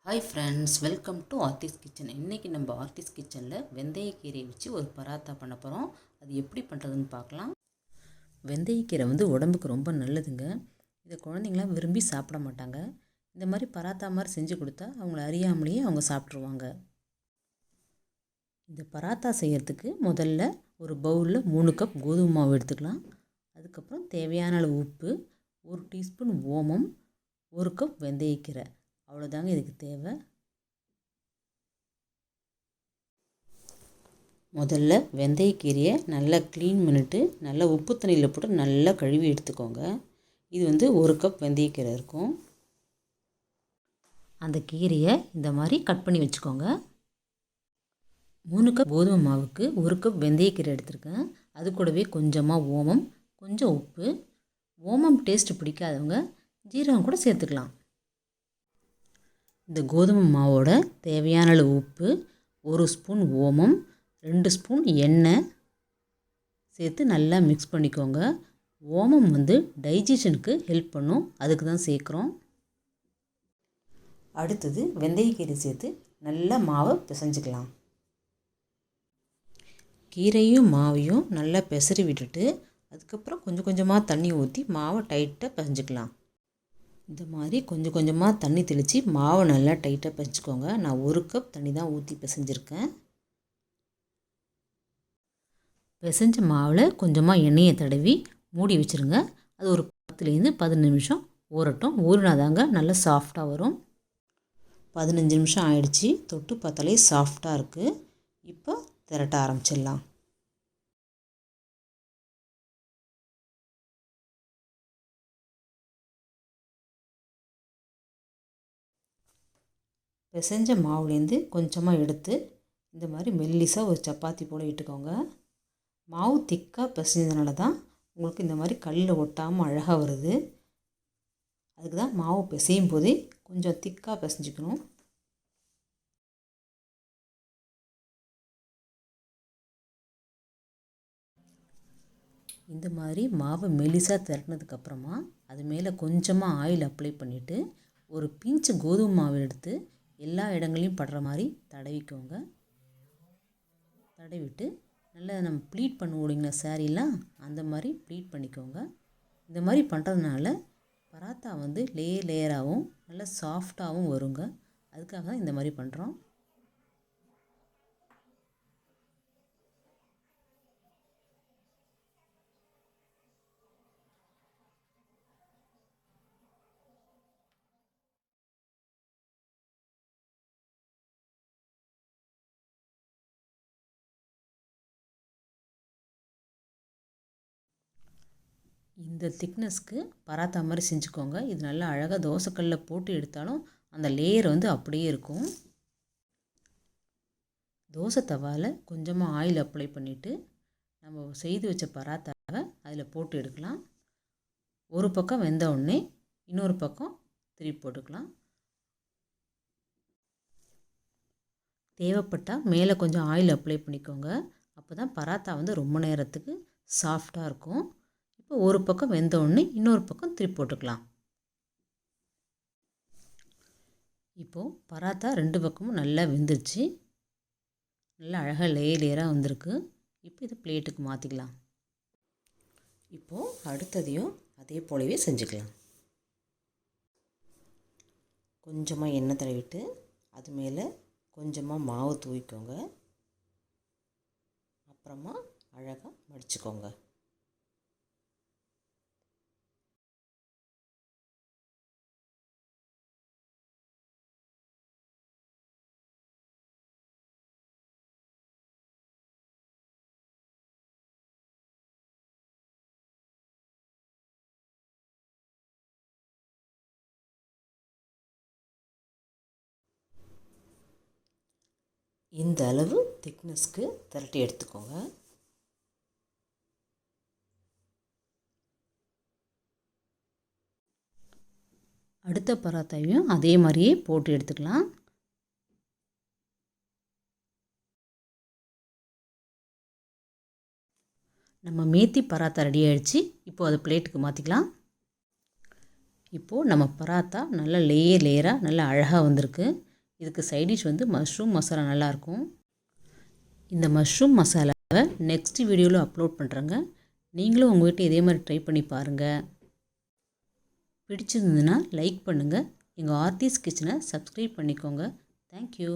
Hi friends, welcome to Aarthi's kitchen. இன்றைக்கி நம்ம ஆர்த்திஸ் கிச்சனில் வெந்தயக்கீரையை வச்சு ஒரு பராத்தா பண்ண போகிறோம். அது எப்படி பண்ணுறதுன்னு பார்க்கலாம். வெந்தயக்கீரை உடம்புக்கு ரொம்ப நல்லதுங்க. இதை குழந்தைங்களாம் விரும்பி சாப்பிட மாட்டாங்க. இந்த மாதிரி பராத்தா மாதிரி செஞ்சு கொடுத்தா அவங்கள அறியாமலேயே அவங்க சாப்பிட்ருவாங்க. இந்த பராத்தா செய்கிறதுக்கு முதல்ல ஒரு பவுலில் 3 கப் கோதுமை மாவு எடுத்துக்கலாம். அதுக்கப்புறம் தேவையான அளவு உப்பு, 1 டீஸ்பூன் ஓமம், 1 கப் வெந்தயக்கீரை. அவ்வளோதாங்க இதுக்கு தேவை. முதல்ல வெந்தயக்கீரையை நல்லா க்ளீன் பண்ணிவிட்டு நல்லா உப்பு தண்ணியில் போட்டு நல்லா கழுவி எடுத்துக்கோங்க. இது 1 கப் வெந்தயக்கீரை இருக்கும். அந்த கீரையை இந்த மாதிரி கட் பண்ணி வச்சுக்கோங்க. 3 கப் கோதுமை மாவுக்கு 1 கப் வெந்தயக்கீரை எடுத்துருக்கேன். அது கூடவே கொஞ்சமாக ஓமம், கொஞ்சம் உப்பு. ஓமம் டேஸ்ட்டு பிடிக்காதவங்க ஜீரகம் கூட சேர்த்துக்கலாம். இந்த கோதுமை மாவோட தேவையான அளவு உப்பு, 1 ஸ்பூன் ஓமம், 2 ஸ்பூன் எண்ணெய் சேர்த்து நல்லா மிக்ஸ் பண்ணிக்கோங்க. ஓமம் டைஜஷனுக்கு ஹெல்ப் பண்ணும், அதுக்கு தான் சேர்க்குறோம். அடுத்தது வெந்தயக்கீரை சேர்த்து நல்லா மாவை பிசைஞ்சிக்கலாம். கீரையும் மாவையும் நல்லா பிசறி விட்டுட்டு அதுக்கப்புறம் கொஞ்சம் கொஞ்சமாக தண்ணி ஊற்றி மாவை டைட்டாக பிசைஞ்சிக்கலாம். இந்த மாதிரி கொஞ்சம் கொஞ்சமாக தண்ணி தெளித்து மாவை நல்லா டைட்டாக பிசைஞ்சிக்கோங்க. நான் 1 கப் தண்ணி தான் ஊற்றி பிசைஞ்சிருக்கேன். பிசைஞ்ச மாவில் கொஞ்சமாக எண்ணெயை தடவி மூடி வச்சுருங்க. அது ஒரு 10லேருந்து 15 நிமிஷம் ஊறட்டும். ஊறினாதாங்க நல்லா சாஃப்டாக வரும். 15 நிமிஷம் ஆயிடுச்சு. தொட்டு பார்த்தாலே சாஃப்டாக இருக்குது. இப்போ திரட்ட ஆரம்பிச்சிடலாம். பிசைஞ்ச மாவுலேருந்து கொஞ்சமாக எடுத்து இந்த மாதிரி மெல்லிசாக ஒரு சப்பாத்தி போல் இட்டுக்கோங்க. மாவு திக்காக பிசைஞ்சதுனால தான் உங்களுக்கு இந்த மாதிரி கல்லில் ஒட்டாமல் அழகாக வருது. அதுக்கு தான் மாவு பிசையும் போதே கொஞ்சம் திக்காக பிசைஞ்சிக்கணும். இந்த மாதிரி மாவை மெலிசாக திரட்டினதுக்கப்புறமா அது மேலே கொஞ்சமாக ஆயில் அப்ளை பண்ணிவிட்டு ஒரு பிஞ்சு கோதுமை மாவு எடுத்து எல்லா இடங்களையும் படுற மாதிரி தடவிக்கோங்க. தடவிட்டு நல்லா நம்ம ப்ளீட் பண்ணுவோம் இல்லைங்களா, சாரீலாம் அந்த மாதிரி ப்ளீட் பண்ணிக்கோங்க. இந்த மாதிரி பண்ணுறதுனால பராத்தா லேயர் லேயராகவும் நல்லா சாஃப்டாகவும் வருங்க. அதுக்காக தான் இந்த மாதிரி பண்ணுறோம். இந்த திக்னஸ்க்கு பராத்தா மாதிரி செஞ்சுக்கோங்க. இது நல்லா அழகாக தோசைக்கல்லில் போட்டு எடுத்தாலும் அந்த லேயர் அப்படியே இருக்கும். தோசை தவாவில் கொஞ்சமாக ஆயில் அப்ளை பண்ணிவிட்டு நம்ம செய்து வச்ச பராத்தாவை அதில் போட்டு எடுக்கலாம். ஒரு பக்கம் வெந்த உடனே இன்னொரு பக்கம் திருப்பி போட்டுக்கலாம். தேவைப்பட்டால் மேலே கொஞ்சம் ஆயில் அப்ளை பண்ணிக்கோங்க. அப்போ தான் பராத்தா ரொம்ப நேரத்துக்கு சாஃப்டாக இருக்கும். இப்போ ஒரு பக்கம் வெந்த உடனே இன்னொரு பக்கம் திருப்பி போட்டுக்கலாம். இப்போது பராத்தா 2 பக்கமும் நல்லா வெந்துருச்சு. நல்லா அழகாக லேயராக வந்திருக்கு. இப்போ இதை பிளேட்டுக்கு மாற்றிக்கலாம். இப்போது அடுத்ததையும் அதே போலவே செஞ்சுக்கலாம். கொஞ்சமாக எண்ணெய் தடவிட்டு அது மேலே கொஞ்சமாக மாவு தூவிக்கோங்க. அப்புறமா அழகாக மடிச்சுக்கோங்க. இந்த அளவு திக்னஸ்க்கு திரட்டி எடுத்துக்கோங்க. அடுத்த பராத்தாவையும் அதே மாதிரியே போட்டு எடுத்துக்கலாம். நம்ம மேத்தி பராத்தா ரெடி ஆகிடுச்சு. இப்போது அதை பிளேட்டுக்கு மாற்றிக்கலாம். இப்போது நம்ம பராத்தா நல்லா லேயராக நல்லா அழகாக வந்திருக்கு. இதுக்கு சைட் டிஷ் வந்து மஷ்ரூம் மசாலா நல்லாயிருக்கும். இந்த மஷ்ரூம் மசாலாவை நெக்ஸ்ட் வீடியோவில் அப்லோட் பண்ணுறேங்க. நீங்களும் உங்கள் வீட்டை இதே மாதிரி ட்ரை பண்ணி பாருங்கள். பிடிச்சிருந்ததுன்னா லைக் பண்ணுங்கள். எங்கள் ஆர்த்திஸ் கிச்சனை சப்ஸ்கிரைப் பண்ணிக்கோங்க. தேங்க்யூ.